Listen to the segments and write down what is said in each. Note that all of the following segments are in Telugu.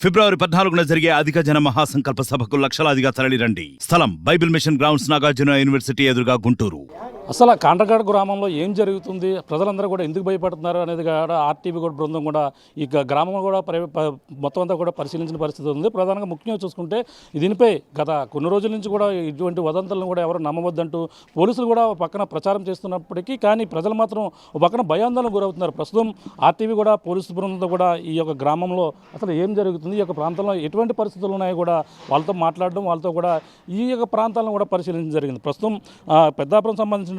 ఫిబ్రవరి 14న జరిగే అధిక జన మహాసంకల్ప సభకు లక్షలాదిగా తరలిరండి. స్థలం Bible Mission Grounds, Nagarjuna University ఎదురుగా, గుంటూరు. అసలు కాండ్రగాడ్ గ్రామంలో ఏం జరుగుతుంది, ప్రజలందరూ కూడా ఎందుకు భయపడుతున్నారు అనేది కూడా ఆర్టీవీ కూడా బృందం కూడా ఈ గ్రామం కూడా మొత్తం అంతా కూడా పరిశీలించిన పరిస్థితి ఉంది. ప్రధానంగా ముఖ్యంగా చూసుకుంటే దీనిపై గత కొన్ని రోజుల నుంచి కూడా ఇటువంటి వదంతులను కూడా ఎవరు నమ్మవద్దంటూ పోలీసులు కూడా పక్కన ప్రచారం చేస్తున్నప్పటికీ కానీ ప్రజలు మాత్రం ఒక పక్కన భయాందోళనకు గురవుతున్నారు. ప్రస్తుతం ఆర్టీవీ కూడా పోలీసు బృందంతో కూడా ఈ యొక్క గ్రామంలో అసలు ఏం జరుగుతుంది, ఈ యొక్క ప్రాంతంలో ఎటువంటి పరిస్థితులు ఉన్నాయో కూడా వాళ్ళతో మాట్లాడడం, వాళ్ళతో కూడా ఈ యొక్క ప్రాంతాలను కూడా పరిశీలించడం జరిగింది. ప్రస్తుతం పెద్దాపురం సంబంధించిన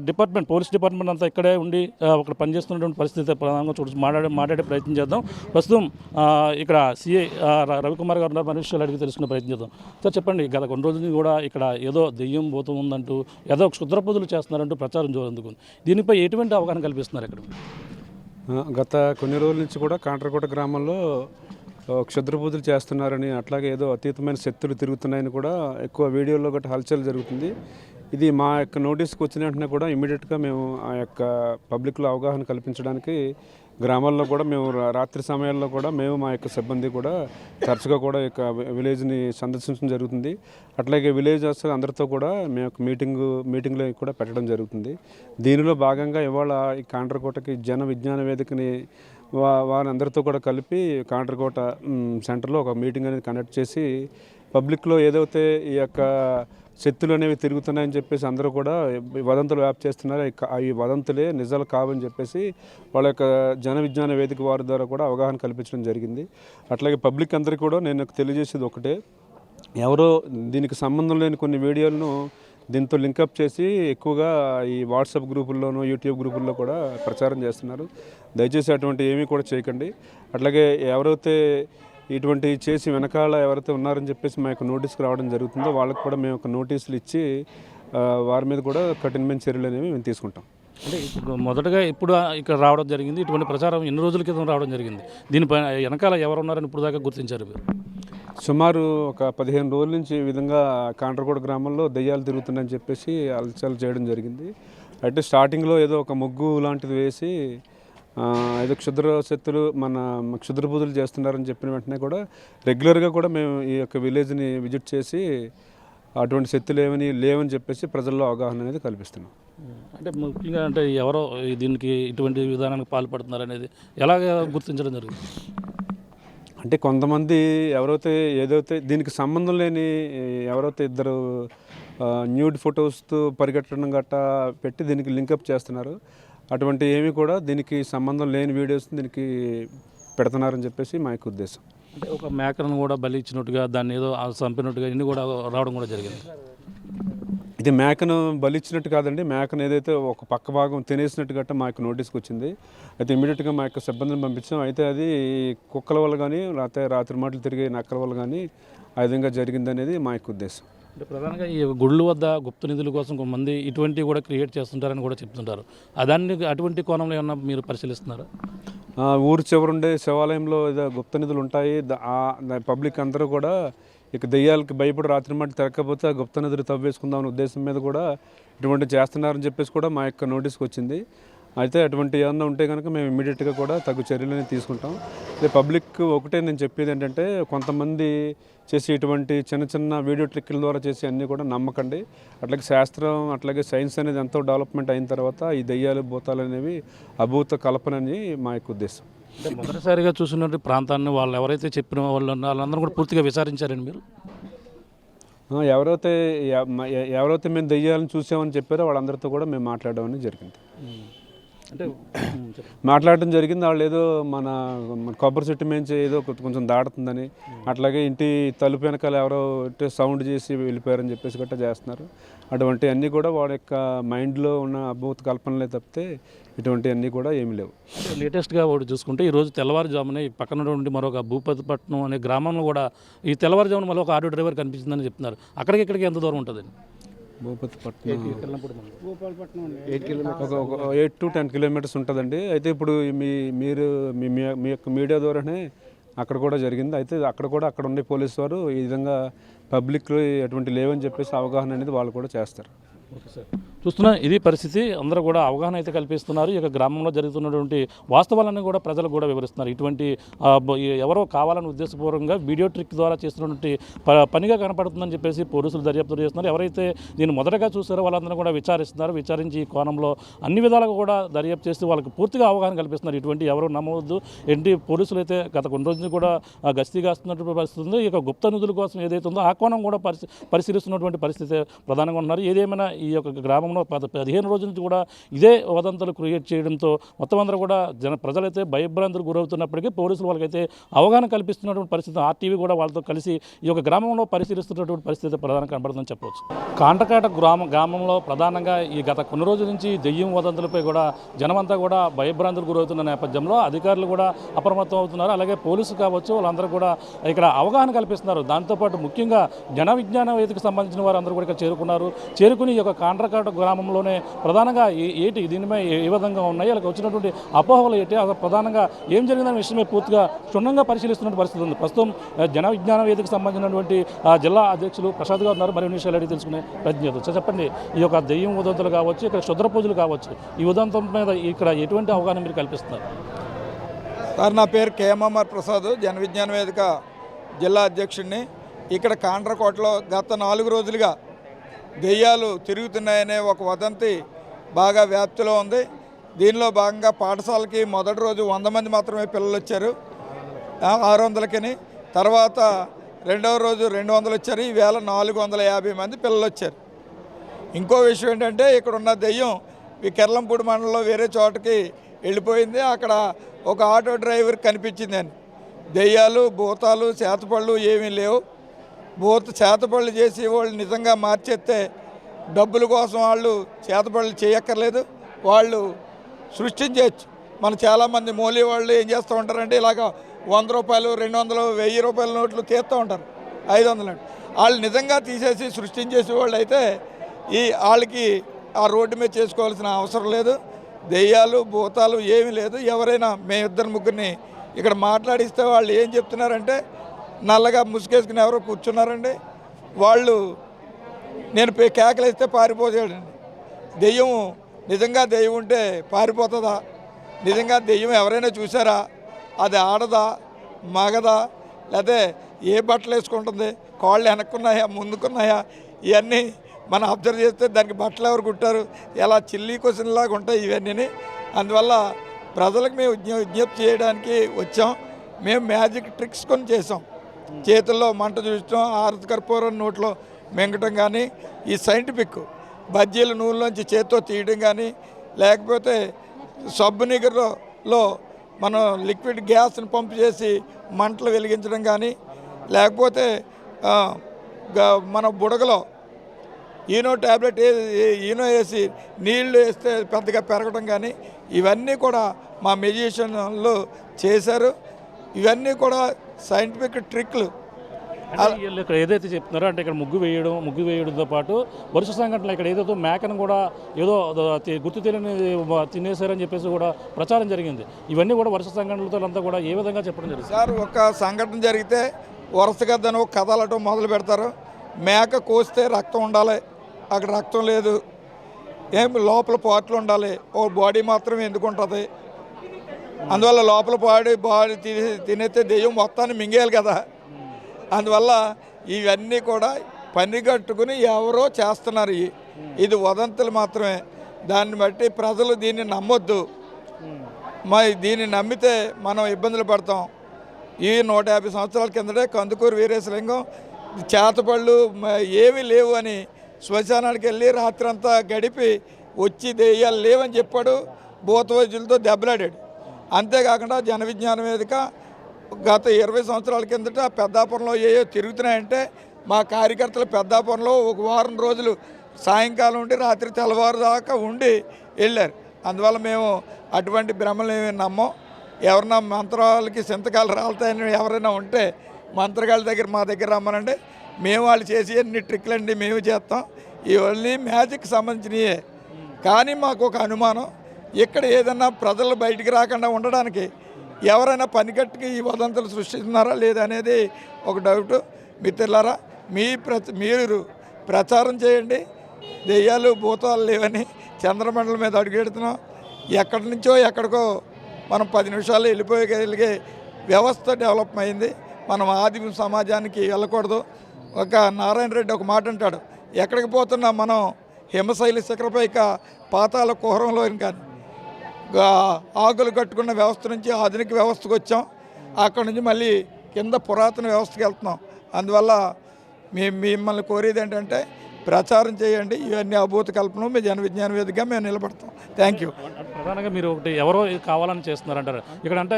డిపార్ట్మెంట్, పోలీస్ డిపార్ట్మెంట్ అంతా ఇక్కడే ఉండి అక్కడ పనిచేస్తున్నటువంటి పరిస్థితి ప్రధానంగా మాట్లాడే ప్రయత్నం చేద్దాం. ప్రస్తుతం ఇక్కడ సిఐ రవికుమార్ గారు ఉన్నారు, మన విషయాలు అడిగి తెలుసుకునే ప్రయత్నం చేద్దాం. సార్ చెప్పండి, గత కొన్ని రోజుల నుంచి కూడా ఇక్కడ ఏదో దెయ్యం పోతూ ఉందంటూ, ఏదో క్షుద్ర పూజలు చేస్తున్నారంటూ ప్రచారం జరుగుతుంది. దీనిపై ఎటువంటి అవగాహన కల్పిస్తున్నారు ఇక్కడ? గత కొన్ని రోజుల నుంచి కూడా కాంట్రకోట గ్రామంలో క్షుద్ర పూజలు చేస్తున్నారని, అట్లాగే ఏదో అతీతమైన శక్తులు తిరుగుతున్నాయని కూడా ఎక్కువ వీడియోలో గట్రా హల్చల్ జరుగుతుంది. ఇది మా యొక్క నోటీస్కి వచ్చిన వెంటనే కూడా ఇమీడియట్గా మేము ఆ యొక్క పబ్లిక్లో అవగాహన కల్పించడానికి గ్రామాల్లో కూడా మేము రాత్రి సమయాల్లో కూడా మేము మా యొక్క సిబ్బంది కూడా తరచుగా కూడా ఈ యొక్క విలేజ్ని సందర్శించడం జరుగుతుంది. అట్లాగే విలేజర్స్ అందరితో కూడా మేము ఒక మీటింగ్లో కూడా పెట్టడం జరుగుతుంది. దీనిలో భాగంగా ఇవాళ ఈ కాండ్రకోటకి జన విజ్ఞాన వేదికని వారందరితో కూడా కలిపి కాండ్రకోట సెంటర్లో ఒక మీటింగ్ అనేది కండక్ట్ చేసి పబ్లిక్లో ఏదైతే ఈ యొక్క శక్తులు అనేవి తిరుగుతున్నాయని చెప్పేసి అందరూ కూడా వదంతులు వ్యాప్తి చేస్తున్నారు, ఈ వదంతులే నిజాలు కావని చెప్పేసి వాళ్ళ యొక్క జన విజ్ఞాన వేదిక వారి ద్వారా కూడా అవగాహన కల్పించడం జరిగింది. అట్లాగే పబ్లిక్ అందరికీ కూడా నేను తెలియజేసేది ఒకటే, ఎవరో దీనికి సంబంధం లేని కొన్ని వీడియోలను దీంతో లింకప్ చేసి ఎక్కువగా ఈ వాట్సాప్ గ్రూపుల్లోనూ యూట్యూబ్ గ్రూపుల్లో కూడా ప్రచారం చేస్తున్నారు. దయచేసి అటువంటి ఏమీ కూడా చేయకండి. అట్లాగే ఎవరైతే ఇటువంటి చేసి వెనకాల ఎవరైతే ఉన్నారని చెప్పేసి మా యొక్క నోటీస్కి రావడం జరుగుతుందో వాళ్ళకి కూడా మేము ఒక నోటీసులు ఇచ్చి వారి మీద కూడా కఠినమైన చర్యలు అనేవి మేము తీసుకుంటాం. అంటే ఇప్పుడు మొదటగా ఇప్పుడు ఇక్కడ రావడం జరిగింది, ఇటువంటి ప్రచారం ఎన్ని రోజుల క్రితం రావడం జరిగింది, దీనిపైన వెనకాల ఎవరు ఉన్నారని ఇప్పుడు దాకా గుర్తించారు మీరు? సుమారు ఒక 15 రోజుల నుంచి ఈ విధంగా కాండ్రకోట గ్రామంలో దెయ్యాలు తిరుగుతున్నాయని చెప్పేసి అలచల్ చేయడం జరిగింది. అయితే స్టార్టింగ్లో ఏదో ఒక ముగ్గు లాంటిది వేసి ఏదో క్షుద్ర శక్తులు క్షుద్ర పూజలు చేస్తున్నారని చెప్పిన వెంటనే కూడా రెగ్యులర్గా కూడా మేము ఈ యొక్క విలేజ్ని విజిట్ చేసి అటువంటి శక్తులు లేవని చెప్పేసి ప్రజల్లో అవగాహన అనేది కల్పిస్తున్నాం. అంటే ముఖ్యంగా అంటే ఎవరో దీనికి ఇటువంటి విధానానికి పాల్పడుతున్నారు అనేది ఎలాగ గుర్తించడం జరుగుతుంది? అంటే కొంతమంది ఎవరైతే ఏదైతే దీనికి సంబంధం లేని ఎవరైతే ఇద్దరు న్యూడ్ ఫొటోస్తో పరిగెట్టడం గట్టా పెట్టి దీనికి లింకప్ చేస్తున్నారు, అటువంటి ఏమి కూడా దీనికి సంబంధం లేని వీడియోస్ దీనికి పెడుతున్నారని చెప్పేసి మా యొక్క ఉద్దేశం. అంటే ఒక మేకను కూడా బలి ఇచ్చినట్టుగా, దాన్ని ఏదో చంపినట్టుగా ఇన్ని కూడా రావడం కూడా జరిగింది. ఇది మేకను బలిచ్చినట్టు కాదండి, మేకను ఏదైతే ఒక పక్క భాగం తినేసినట్టు గట్ట మా యొక్క నోటీస్కి వచ్చింది. అయితే ఇమీడియట్గా మా యొక్క సిబ్బందిని పంపించాం. అయితే అది కుక్కల వల్ల కానీ లేకపోతే రాత్రి మాటలు తిరిగే నక్కల వల్ల కానీ ఆ విధంగా జరిగిందనేది మా యొక్క ఉద్దేశం. అంటే ప్రధానంగా ఈ గుళ్ళు వద్ద గుప్త నిధుల కోసం కొంతమంది ఇటువంటివి కూడా క్రియేట్ చేస్తుంటారని కూడా చెప్తుంటారు. అటువంటి కోణంలో ఏమన్నా మీరు పరిశీలిస్తున్నారా? ఊరు చివరుండే శివాలయంలో ఏదో గుప్త నిధులు ఉంటాయి, పబ్లిక్ అందరూ కూడా ఇక దెయ్యాలకి భయపడి రాత్రి మాట తిరగకపోతే ఆ గుప్త నిధులు తవ్వేసుకుందామనే ఉద్దేశం మీద కూడా ఇటువంటి చేస్తున్నారని చెప్పేసి కూడా మా యొక్క నోటీస్కి వచ్చింది. అయితే అటువంటి ఏమన్నా ఉంటే కనుక మేము ఇమీడియట్గా కూడా తగు చర్యలని తీసుకుంటాం. అదే పబ్లిక్ ఒకటే నేను చెప్పేది ఏంటంటే, కొంతమంది చేసి ఇటువంటి చిన్న చిన్న వీడియో ట్రిక్కుల ద్వారా చేసి అన్నీ కూడా నమ్మకండి. అట్లాగే శాస్త్రం అట్లాగే సైన్స్ అనేది ఎంతో డెవలప్మెంట్ అయిన తర్వాత ఈ దెయ్యాలు భూతాలు అనేవి అభూత కల్పన అని మా యొక్క ఉద్దేశం. అంటే మొదటిసారిగా చూసినటువంటి ప్రాంతాన్ని వాళ్ళు ఎవరైతే చెప్పిన వాళ్ళందరూ కూడా పూర్తిగా విచారించారండి మీరు? ఎవరైతే మేము దెయ్యాలను చూసామని చెప్పారో వాళ్ళందరితో కూడా మేము మాట్లాడడం అనేది జరిగింది. అంటే మాట్లాడడం జరిగింది. వాళ్ళు ఏదో మన కొబ్బరి చెట్టు మేంచి ఏదో కొంచెం దాడుతుందని, అట్లాగే ఇంటి తలుపు వెనకాల ఎవరో సౌండ్ చేసి వెళ్ళిపోయారని చెప్పేసి గట్టా చేస్తున్నారు. అటువంటి అన్నీ కూడా వాడి యొక్క మైండ్లో ఉన్న అద్భుత కల్పనలే తప్పితే ఇటువంటి అన్నీ కూడా ఏమీ లేవు. లేటెస్ట్గా ఒకటి చూసుకుంటే ఈరోజు తెల్లవారుజామున ఈ పక్కన ఉండి మరొక భూపతిపట్నం అనే గ్రామంలో కూడా ఈ తెల్లవారుజామున మళ్ళీ ఒక ఆటో డ్రైవర్ కనిపించిందని చెప్తున్నారు. అక్కడికి ఇక్కడికి ఎంత దూరం ఉంటుంది? భూపతిపట్నం 8 to 10 కిలోమీటర్స్ ఉంటుందండి. అయితే ఇప్పుడు మీ యొక్క మీడియా ద్వారానే అక్కడ కూడా జరిగింది. అయితే అక్కడ ఉండే పోలీసు వారు ఈ విధంగా పబ్లిక్లో ఎటువంటి లేవని చెప్పేసి అవగాహన అనేది వాళ్ళు కూడా చేస్తారు. Okay sir. చూస్తున్నా ఇది పరిస్థితి. అందరూ కూడా అవగాహన అయితే కల్పిస్తున్నారు. ఈ యొక్క గ్రామంలో జరుగుతున్నటువంటి వాస్తవాలన్నీ కూడా ప్రజలకు కూడా వివరిస్తున్నారు. ఇటువంటి ఎవరో కావాలని ఉద్దేశపూర్వకంగా వీడియో ట్రిక్ ద్వారా చేస్తున్నటువంటి పనిగా కనపడుతుందని చెప్పేసి పోలీసులు దర్యాప్తు చేస్తున్నారు. ఎవరైతే దీన్ని మొదటగా చూసారో వాళ్ళందరూ కూడా విచారిస్తున్నారు. విచారించి ఈ కోణంలో అన్ని విధాలుగా కూడా దర్యాప్తు చేసి వాళ్ళకి పూర్తిగా అవగాహన కల్పిస్తున్నారు. ఇటువంటి ఎవరు నమ్మవద్దు. పోలీసులు అయితే గత కొన్ని రోజులు కూడా గస్తీ కాస్తున్నటువంటి పరిస్థితి ఉంది. ఈ యొక్క గుప్త నిధుల కోసం ఏదైతే ఉందో ఆ కోణం కూడా పరిశీలిస్తున్నటువంటి పరిస్థితి ప్రధానంగా ఉన్నారు. ఏదేమైనా ఈ యొక్క గ్రామంలో 15 రోజుల నుంచి కూడా ఇదే వదంతులు క్రియేట్ చేయడంతో మొత్తం అందరూ కూడా ప్రజలైతే భయభ్రాంతులకు గురవుతున్నప్పటికీ పోలీసులు వాళ్ళకైతే అవగాహన కల్పిస్తున్నటువంటి పరిస్థితి. ఆర్టీవీ కూడా వాళ్ళతో కలిసి ఈ యొక్క గ్రామంలో పరిశీలిస్తున్నటువంటి పరిస్థితి ప్రధానంగా కనబడుతుందని చెప్పవచ్చు. కాండ్రకాట గ్రామంలో ప్రధానంగా ఈ గత కొన్ని రోజుల నుంచి దెయ్యం వదంతులపై కూడా జనమంతా కూడా భయభ్రాంతులకు గురవుతున్న నేపథ్యంలో అధికారులు కూడా అప్రమత్తం అవుతున్నారు. అలాగే పోలీసులు కావచ్చు వాళ్ళందరూ కూడా ఇక్కడ అవగాహన కల్పిస్తున్నారు. దాంతోపాటు ముఖ్యంగా జన విజ్ఞాన వేదికకు సంబంధించిన వారు అందరూ కూడా ఇక్కడ చేరుకుని ఈ యొక్క కాండ్రకాట గ్రామంలోనే ప్రధానంగా ఏంటి దీనిపై ఏ విధంగా ఉన్నాయి, అలాగే వచ్చినటువంటి అపోహలు ఏంటి, అసలు ప్రధానంగా ఏం జరిగిందనే విషయమే పూర్తిగా క్షుణ్ణంగా పరిశీలిస్తున్న పరిస్థితి ఉంది. ప్రస్తుతం జన విజ్ఞాన వేదికకు సంబంధించినటువంటి జిల్లా అధ్యక్షులు ప్రసాద్ గారు ఉన్నారు. మరిన్ని విషయాలు అడిగి తెలుసుకునే ప్రయత్నం చేద్దాం. చెప్పండి, ఈ యొక్క దెయ్యం ఉదంతులు కావచ్చు, ఇక్కడ క్షుద్ర పూజలు కావచ్చు, ఈ ఉదంతం మీద ఇక్కడ ఎటువంటి అవగాహన మీరు కల్పిస్తున్నారు? సార్, నా పేరు కేఎంఆర్ ప్రసాద్, జన విజ్ఞాన వేదిక జిల్లా అధ్యక్షుడిని. ఇక్కడ కాండ్రకోటలో గత 4 రోజులుగా దెయ్యాలు తిరుగుతున్నాయనే ఒక వదంతి బాగా వ్యాప్తిలో ఉంది. దీనిలో భాగంగా పాఠశాలకి మొదటి రోజు 100 మంది మాత్రమే పిల్లలు వచ్చారు, 600కి. తర్వాత రెండవ రోజు 200 వచ్చారు. ఈవేళ 450 మంది పిల్లలు వచ్చారు. ఇంకో విషయం ఏంటంటే ఇక్కడ ఉన్న దెయ్యం ఈ కెర్లంపూడి మండలంలో వేరే చోటకి వెళ్ళిపోయింది. అక్కడ ఒక ఆటో డ్రైవర్ కనిపించిందని. దెయ్యాలు, భూతాలు, చేతపళ్ళు ఏమీ లేవు. చేతపళ్ళు చేసి వాళ్ళు నిజంగా మార్చేస్తే డబ్బుల కోసం వాళ్ళు చేతపళ్ళు చేయక్కర్లేదు, వాళ్ళు సృష్టించవచ్చు. మన చాలామంది మోలీ వాళ్ళు ఏం చేస్తూ ఉంటారంటే ఇలాగ 100 రూపాయలు, 200, 1000 రూపాయల నోట్లు తీస్తూ ఉంటారు, 500 నోట్లు. వాళ్ళు నిజంగా తీసేసి సృష్టించేసే వాళ్ళు అయితే వాళ్ళకి ఆ రోడ్డు మీద చేసుకోవాల్సిన అవసరం లేదు. దెయ్యాలు, భూతాలు ఏమీ లేదు. ఎవరైనా మేము 2-3 ఇక్కడ మాట్లాడిస్తే వాళ్ళు ఏం చెప్తున్నారంటే నల్లగా ముసుగేసుకుని ఎవరో కూర్చున్నారండి. వాళ్ళు నేను కేకలేస్తే పారిపోతాడండి. దెయ్యం నిజంగా దెయ్యం ఉంటే పారిపోతుందా? నిజంగా దెయ్యం ఎవరైనా చూసారా? అది ఆడదా, మగదా, లేకపోతే ఏ బట్టలు వేసుకుంటుంది, కాళ్ళు వెనక్కున్నాయా, ముందుకున్నాయా, ఇవన్నీ మనం అబ్జర్వ్ చేస్తే దానికి బట్టలు ఎవరు కుట్టారు, ఎలా చిల్లీ క్వశ్చన్లాగా ఉంటాయి ఇవన్నీ. అందువల్ల ప్రజలకు మేము విజ్ఞప్తి చేయడానికి వచ్చాం. మేము మ్యాజిక్ ట్రిక్స్ కొన్ని చేసాం. చేతుల్లో మంట చూడటం, ఆరతి కర్పూరం నోట్లో మింగటం కానీ, ఈ సైంటిఫిక్ బజ్జీల నూనెలోంచి చేత్తో తీయడం కానీ, లేకపోతే సబ్బు నీరులో మనం లిక్విడ్ గ్యాస్ని పంపు చేసి మంటలు వెలిగించడం కానీ, లేకపోతే మన బుడగలో ఈనో ట్యాబ్లెట్ ఈనో వేసి నీళ్లు వేస్తే పెద్దగా పెరగడం కానీ, ఇవన్నీ కూడా మా మెజిషియన్లు చేశారు. ఇవన్నీ కూడా సైంటిఫిక్ ట్రిక్లు. ఇక్కడ ఏదైతే చెప్తున్నారో అంటే ఇక్కడ ముగ్గు వేయడంతో పాటు వరుస సంఘటనలు ఇక్కడ ఏదైతే మేకను కూడా ఏదో గుర్తు తెలియని తినేశారని చెప్పేసి కూడా ప్రచారం జరిగింది. ఇవన్నీ కూడా వరుస సంఘటనలతో అంతా కూడా ఏ విధంగా చెప్పడం జరిగింది? సార్, ఒక సంఘటన జరిగితే వరుసగా దాన్ని ఒక కథలటం మొదలు పెడతారు. మేక కోస్తే రక్తం ఉండాలి, అక్కడ రక్తం లేదు. లోపల పాటలు ఉండాలి, ఓ బాడీ మాత్రం ఎందుకు ఉంటుంది? అందువల్ల లోపల బాడీ తినేస్తే దెయ్యం మొత్తాన్ని మింగేయాలి కదా. అందువల్ల ఇవన్నీ కూడా పని కట్టుకుని ఎవరో చేస్తున్నారు. ఇది వదంతులు మాత్రమే. దాన్ని బట్టి ప్రజలు దీన్ని నమ్మొద్దు. దీన్ని నమ్మితే మనం ఇబ్బందులు పడతాం. ఈ 150 సంవత్సరాల కిందటే కందుకూరు వీరేశలింగం చేతపళ్ళు ఏమీ లేవు అని శ్మశానానికి వెళ్ళి రాత్రంతా గడిపి వచ్చి దెయ్యాలు లేవని చెప్పాడు. భూత వైద్యులతో దెబ్బలాడాడు. అంతేకాకుండా జన విజ్ఞాన వేదిక గత 20 సంవత్సరాల కిందట పెద్దాపురంలో ఏయో తిరుగుతున్నాయంటే మా కార్యకర్తలు పెద్దాపురంలో ఒక వారం రోజులు సాయంకాలం ఉండి రాత్రి తెల్లవారు దాకా ఉండి వెళ్ళారు. అందువల్ల మేము అటువంటి భ్రమలు ఏమి నమ్మం. ఎవరన్నా మంత్రాలకి సింతకాలు రాలుతాయని ఎవరైనా ఉంటే మంత్రగాళ్ళ దగ్గర మా దగ్గర రమ్మనండి. మేము వాళ్ళు చేసి అన్ని ట్రిక్లండి మేము చేస్తాం. ఇవన్నీ మ్యాజిక్ సంబంధించినయే. కానీ మాకు ఒక అనుమానం, ఇక్కడ ఏదన్నా ప్రజలు బయటికి రాకుండా ఉండడానికి ఎవరైనా పనికట్టుకి ఈ వదంతులు సృష్టిస్తున్నారా లేదా అనేది ఒక డౌట్. మిత్రులారా, మీరు ప్రచారం చేయండి. దెయ్యాలు భూతాలు లేవని చంద్రమండలం మీద అడుగెడుతున్నాం. ఎక్కడి నుంచో ఎక్కడికో మనం 10 నిమిషాల్లో వెళ్ళిపోయగలిగే వ్యవస్థ డెవలప్ అయింది. మనం ఆదిమ సమాజానికి వెళ్ళకూడదు. ఒక నారాయణ రెడ్డి ఒక మాట అంటాడు, ఎక్కడికి పోతున్నా మనం హిమశైలి శిఖరపైక పాతాల కుహరంలో కానీ ఆకులు కట్టుకున్న వ్యవస్థ నుంచి ఆధునిక వ్యవస్థకు వచ్చాం. అక్కడి నుంచి మళ్ళీ కింద పురాతన వ్యవస్థకి వెళ్తున్నాం. అందువల్ల మిమ్మల్ని కోరేది ఏంటంటే ప్రచారం చేయండి. ఇవన్నీ అభూత కల్పన మీ జన విజ్ఞాన వేదికగా మేము నిలబడతాం. Thank you. ప్రధానంగా మీరు ఒకటి ఎవరో కావాలని చేస్తున్నారంటారు ఇక్కడ, అంటే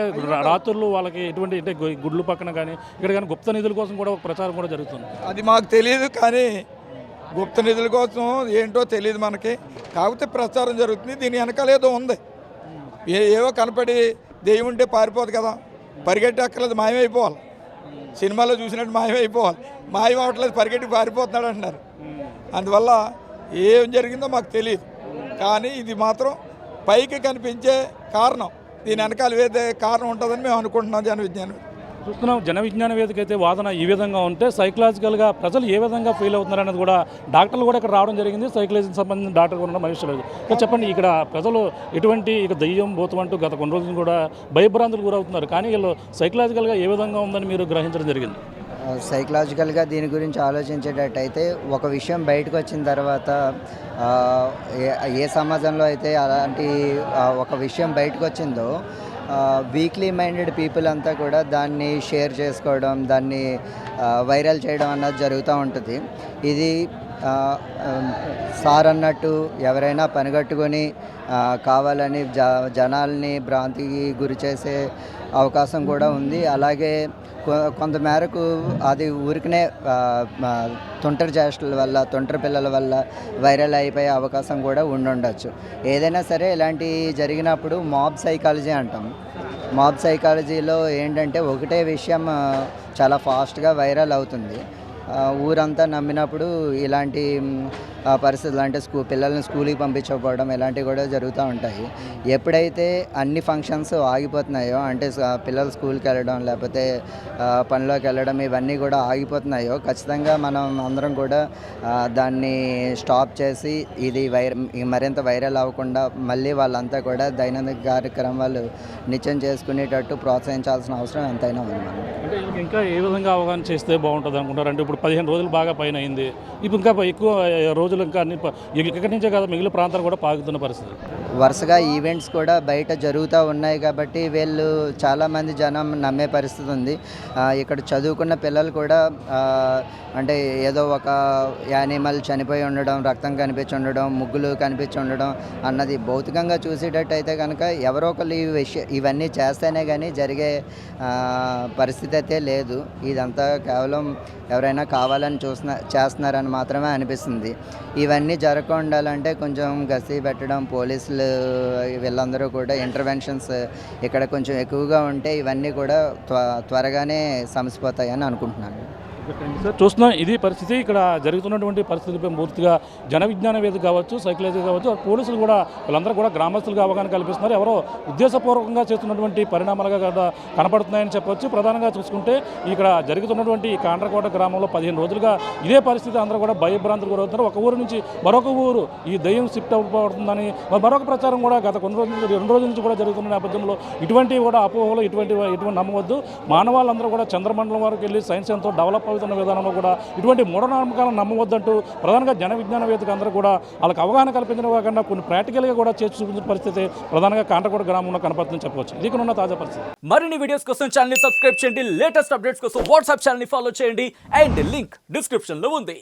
రాత్రులు వాళ్ళకి ఎటువంటి అంటే గుడ్లు పక్కన కానీ ఇక్కడ కానీ గుప్త నిధుల కోసం కూడా ఒక ప్రచారం కూడా జరుగుతుంది. అది మాకు తెలియదు, కానీ గుప్త నిధుల కోసం ఏంటో తెలియదు మనకి. కాకపోతే ప్రచారం జరుగుతుంది. దీని వెనకాల ఏదో ఉంది. ఏవో కనపడి దెయ్యం ఉంటే పారిపోదు కదా, పరిగెట్టి అక్కర్లేదు, మాయమైపోవాలి. సినిమాలో చూసినట్టు మాయమైపోవాలి. మాయం అవ్వట్లేదు, పరిగెట్టి పారిపోతున్నాడు అంటున్నారు. అందువల్ల ఏం జరిగిందో మాకు తెలియదు, కానీ ఇది మాత్రం పైకి కనిపించే కారణం. దీని వెనకాల ఏదే కారణం ఉంటుందని మేము అనుకుంటున్నాం. జన విజ్ఞానం చూస్తున్నాం. జన విజ్ఞాన వేదిక అయితే వాదన ఈ విధంగా ఉంటే సైకలాజికల్గా ప్రజలు ఏ విధంగా ఫీల్ అవుతున్నారు అనేది కూడా డాక్టర్లు కూడా ఇక్కడ రావడం జరిగింది. సైకలాజీకి సంబంధించిన డాక్టర్ కూడా మనిషి లేదు. ఇక్కడ చెప్పండి, ఇక్కడ ప్రజలు ఎటువంటి ఇక దయ్యం భూతం అంటూ గత కొన్ని రోజులు కూడా భయభ్రాంతులు గురవుతున్నారు, కానీ వీళ్ళు సైకలాజికల్గా ఏ విధంగా ఉందని మీరు గ్రహించడం జరిగింది? సైకలాజికల్గా దీని గురించి ఆలోచించేటట్టయితే ఒక విషయం బయటకు వచ్చిన తర్వాత ఏ సమాజంలో అయితే అలాంటి ఒక విషయం బయటకు వచ్చిందో వీక్లీ మైండెడ్ పీపుల్ అంతా కూడా దాన్ని షేర్ చేసుకోవడం, దాన్ని వైరల్ చేయడం అన్నది జరుగుతూ ఉంటుంది. ఇది సార్ అన్నట్టు ఎవరైనా పనిగట్టుకొని కావాలని జనాల్ని భ్రాంతికి గురి చేసే అవకాశం కూడా ఉంది. అలాగే కొంతమేరకు అది ఊరికనే తుంటరి చేష్టల వల్ల, తుంటరి పిల్లల వల్ల వైరల్ అయిపోయే అవకాశం కూడా ఉండొచ్చు. ఏదైనా సరే ఇలాంటి జరిగినప్పుడు మాబ్ సైకాలజీ అంటాం. మాబ్ సైకాలజీలో ఏంటంటే ఒకటే విషయం చాలా ఫాస్ట్గా వైరల్ అవుతుంది. ఊరంతా నమ్మినప్పుడు ఇలాంటి పరిస్థితులు, అంటే పిల్లల్ని స్కూల్కి పంపించకపోవడం ఇలాంటివి కూడా జరుగుతూ ఉంటాయి. ఎప్పుడైతే అన్ని ఫంక్షన్స్ ఆగిపోతున్నాయో, అంటే పిల్లలు స్కూల్కి వెళ్ళడం లేకపోతే పనిలోకి వెళ్ళడం ఇవన్నీ కూడా ఆగిపోతున్నాయో, ఖచ్చితంగా మనం అందరం కూడా దాన్ని స్టాప్ చేసి ఇది మరింత వైరల్ అవ్వకుండా మళ్ళీ వాళ్ళంతా కూడా దైనందిక కార్యక్రమాలు నిత్యం చేసుకునేటట్టు ప్రోత్సహించాల్సిన అవసరం ఎంతైనా ఉంది. అంటే ఇంకా ఏ విధంగా అవగాహన చేస్తే బాగుంటుంది అనుకుంటారు? అంటే ఇప్పుడు 15 రోజులు బాగా పైన అయింది, ఇప్పుడు ఇంకా ఎక్కువ రోజులు ఇంకా అన్ని ఇక్కడి నుంచే కాదు మిగిలిన ప్రాంతాలు కూడా పాకుతున్న పరిస్థితి. వరుసగా ఈవెంట్స్ కూడా బయట జరుగుతూ ఉన్నాయి కాబట్టి వీళ్ళు చాలామంది జనం నమ్మే పరిస్థితి ఉంది. ఇక్కడ చదువుకున్న పిల్లలు కూడా అంటే ఏదో ఒక యానిమల్ చనిపోయి ఉండడం, రక్తం కనిపించి ఉండడం, ముగ్గులు కనిపించి ఉండడం అన్నది భౌతికంగా చూసేటట్టయితే కనుక ఎవరో ఒకరు ఇవన్నీ చేస్తేనే కానీ జరిగే పరిస్థితి అయితే లేదు. ఇదంతా కేవలం ఎవరైనా కావాలని చేస్తున్నారని మాత్రమే అనిపిస్తుంది. ఇవన్నీ జరగకుండా ఉండాలంటే కొంచెం గస్తీ పెట్టడం, పోలీసులు వీళ్ళందరూ కూడా ఇంటర్వెన్షన్స్ ఇక్కడ కొంచెం ఎక్కువగా ఉంటే ఇవన్నీ కూడా త్వరగానే సమసిపోతాయని అనుకుంటున్నాను. సార్ చూస్తున్నాం ఇది పరిస్థితి. ఇక్కడ జరుగుతున్నటువంటి పరిస్థితిపై పూర్తిగా జన విజ్ఞాన వేదిక కావచ్చు, సైకలాజీ కావచ్చు, పోలీసులు కూడా వీళ్ళందరూ కూడా గ్రామస్తులుగా అవగాహన కల్పిస్తున్నారు. ఎవరో ఉద్దేశపూర్వకంగా చేస్తున్నటువంటి పరిణామాలుగా కదా కనపడుతున్నాయని చెప్పొచ్చు. ప్రధానంగా చూసుకుంటే ఇక్కడ జరుగుతున్నటువంటి ఈ కాండ్రకోట గ్రామంలో 15 రోజులుగా ఇదే పరిస్థితి. అందరూ కూడా భయభ్రాంతులు గురవుతున్నారు. ఒక ఊరు నుంచి మరొక ఊరు ఈ దయ్యం షిఫ్ట్ అవ్వబడుతుందని మరొక ప్రచారం కూడా గత కొన్ని రోజుల నుంచి 2 రోజుల నుంచి కూడా జరుగుతున్న నేపథ్యంలో ఇటువంటి కూడా అపోహలు ఇటువంటి నమ్మవద్దు. మానవాళ్ళందరూ కూడా చంద్రమండలం వరకు వెళ్ళి సైన్స్ ఎంతో డెవలప్ అవుతున్న విధానంలో కూడా ఇటువంటి మూఢనమ్మకాలను నమ్మవద్దంటూ ప్రధానంగా జన విజ్ఞాన వేదిక అందరూ కూడా వాళ్ళకి అవగాహన కల్పించడం కాకుండా కొన్ని ప్రాక్టికల్గా కూడా చేసి చూపించిన పరిస్థితి ప్రధానంగా కాండ్రకోట గ్రామంలో కనపడుతుందని చెప్పవచ్చు. ఇది ఉన్న తాజా పరిస్థితి. మరిన్ని వీడియోస్ కోసం ఛానల్ ని సబ్స్క్రైబ్ చేయండి. లేటెస్ట్ అప్డేట్స్ కోసం వాట్సాప్ ఛానల్ ని ఫాలో చేయండి. అండ్ లింక్ డిస్క్రిప్షన్ లో ఉంది.